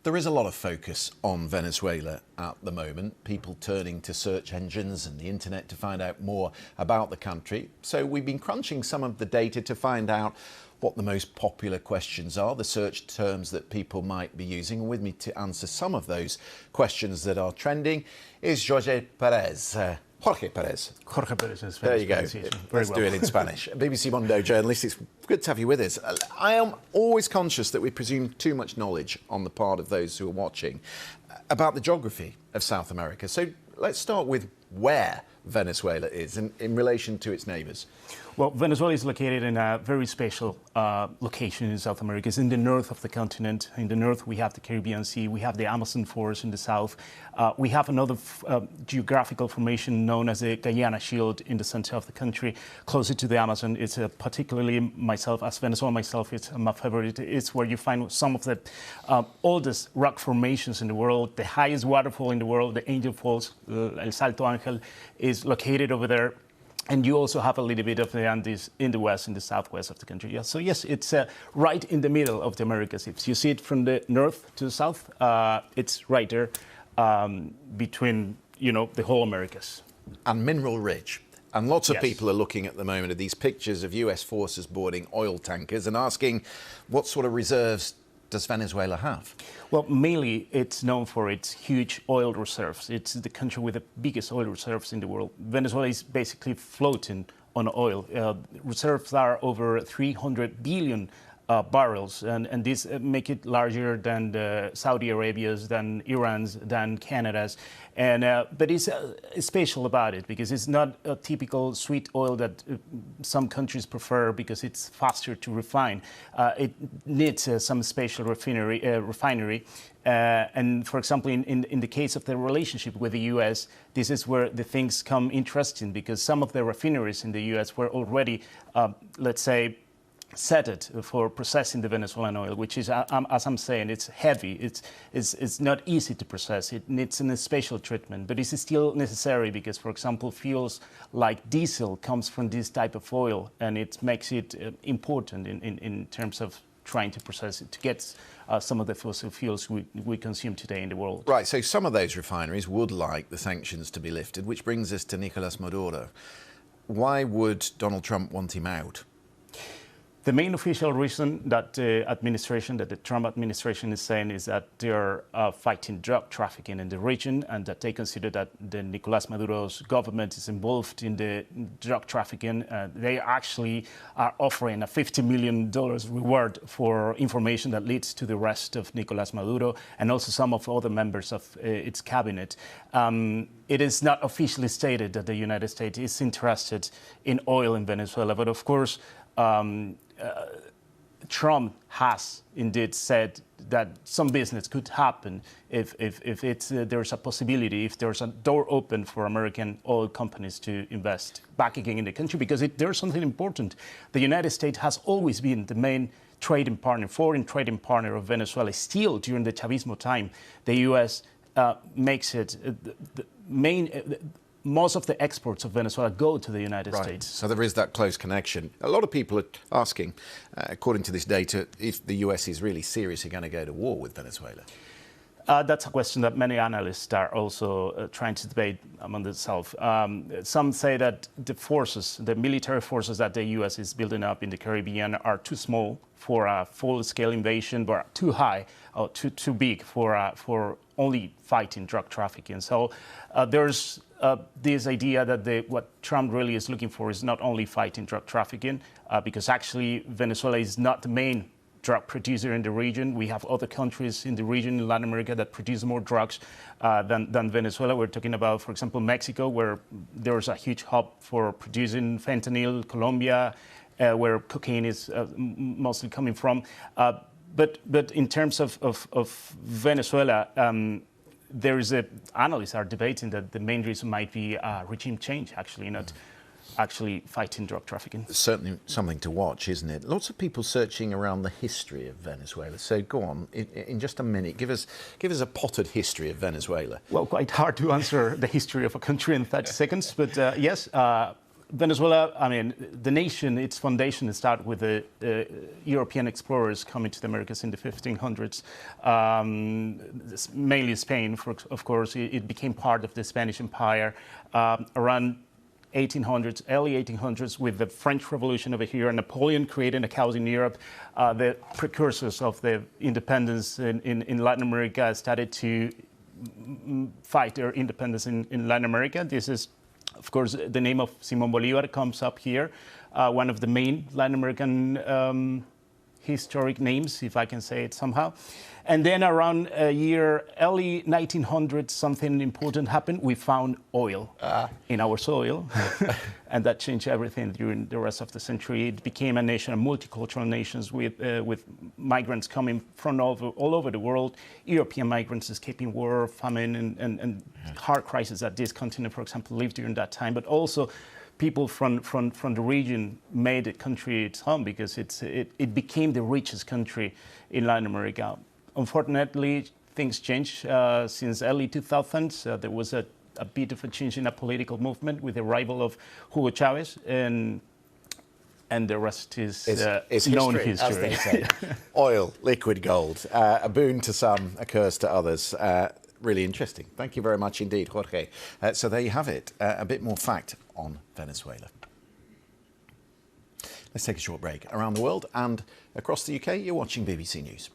There is a lot of focus on Venezuela at the moment, people turning to search engines and the internet to find out more about the country. So we've been crunching some of the data to find out what the most popular questions are, the search terms that people might be using. And with me to answer some of those questions that are trending is Jorge Perez. Jorge Perez. Jorge Perez in Spanish. There you go. Let's do it in Spanish. BBC Mundo journalist, it's good to have you with us. I am always conscious that we presume too much knowledge on the part of those who are watching about the geography of South America. So let's start with where Venezuela is in relation to its neighbours. Well, Venezuela is located in a very special location in South America. It's in the north of the continent. In the north, we have the Caribbean Sea. We have the Amazon forest in the south. We have another geographical formation known as the Guyana Shield in the center of the country, closer to the Amazon. It's particularly myself, as Venezuela myself, it's my favorite. It's where you find some of the oldest rock formations in the world. The highest waterfall in the world, the Angel Falls, El Salto Ángel, is located over there. And you also have a little bit of the Andes in the west, in the southwest of the country. Yeah, so yes, it's right in the middle of the Americas. If you see it from the north to the south, it's right there between, the whole Americas. And mineral rich. And lots of Yes. people are looking at the moment at these pictures of US forces boarding oil tankers and asking what sort of reserves does Venezuela have? Well, mainly it's known for its huge oil reserves. It's the country with the biggest oil reserves in the world. Venezuela is basically floating on oil. Reserves are over 300 billion barrels, and this make it larger than the Saudi Arabia's, than Iran's, than Canada's. And but it's special about it because it's not a typical sweet oil that some countries prefer because it's faster to refine. It needs some special refinery. And for example, in the case of the relationship with the U.S., this is where the things come interesting because some of the refineries in the U.S. were already, let's say, set it for processing the Venezuelan oil, which is, as I'm saying, it's heavy. It's not easy to process. It needs a special treatment, but it's still necessary because, for example, fuels like diesel comes from this type of oil, and it makes it important in terms of trying to process it to get some of the fossil fuels we consume today in the world. Right, so some of those refineries would like the sanctions to be lifted, which brings us to Nicolás Maduro. Why would Donald Trump want him out? The main official reason that the Trump administration is saying is that they are fighting drug trafficking in the region and that they consider that the Nicolás Maduro's government is involved in the drug trafficking. They actually are offering a $50 million reward for information that leads to the arrest of Nicolás Maduro and also some of other members of its cabinet. It is not officially stated that the United States is interested in oil in Venezuela, but of course, Trump has indeed said that some business could happen if there's a possibility, if there's a door open for American oil companies to invest back again in the country, because there's something important. The United States has always been the main trading partner, foreign trading partner of Venezuela. Still, during the Chavismo time, the U.S. Makes it the main. Most of the exports of Venezuela go to the United States. So there is that close connection. A lot of people are asking, according to this data, if the US is really seriously going to go to war with Venezuela. That's a question that many analysts are also trying to debate among themselves. Some say that the military forces that the U.S. is building up in the Caribbean are too small for a full-scale invasion, but too high, or too big for only fighting drug trafficking. So there's this idea that what Trump really is looking for is not only fighting drug trafficking, because actually Venezuela is not the main drug producer in the region. We have other countries in the region in Latin America that produce more drugs than Venezuela. We're talking about, for example, Mexico, where there's a huge hub for producing fentanyl, Colombia, where cocaine is mostly coming from. But in terms of Venezuela, analysts are debating that the main reason might be regime change, actually, not actually fighting drug trafficking. Certainly something to watch, isn't it? Lots of people searching around the history of Venezuela. So go on, in just a minute, give us a potted history of Venezuela. Well, quite hard to answer the history of a country in 30 seconds, but yes, Venezuela, I mean, the nation, its foundation started with the European explorers coming to the Americas in the 1500s, mainly Spain, of course. It became part of the Spanish Empire around 1800s, early 1800s, with the French Revolution over here, and Napoleon creating a chaos in Europe. The precursors of the independence in Latin America started to fight their independence in Latin America. This is, of course, the name of Simón Bolívar comes up here, one of the main Latin American historic names, if I can say it somehow. And then around early 1900s, something important happened. We found oil in our soil, and that changed everything during the rest of the century. It became a nation, a multicultural nation with migrants coming from all over the world, European migrants escaping war, famine, and hard crisis that this continent, for example, lived during that time, but also people from the region made the country its home because it became the richest country in Latin America. Unfortunately, things changed since early 2000s. There was a bit of a change in a political movement with the arrival of Hugo Chavez, and the rest is known history. As they say. Oil, liquid gold, a boon to some, a curse to others. Really interesting. Thank you very much indeed, Jorge. So there you have it, a bit more fact on Venezuela. Let's take a short break. Around the world and across the UK, you're watching BBC News.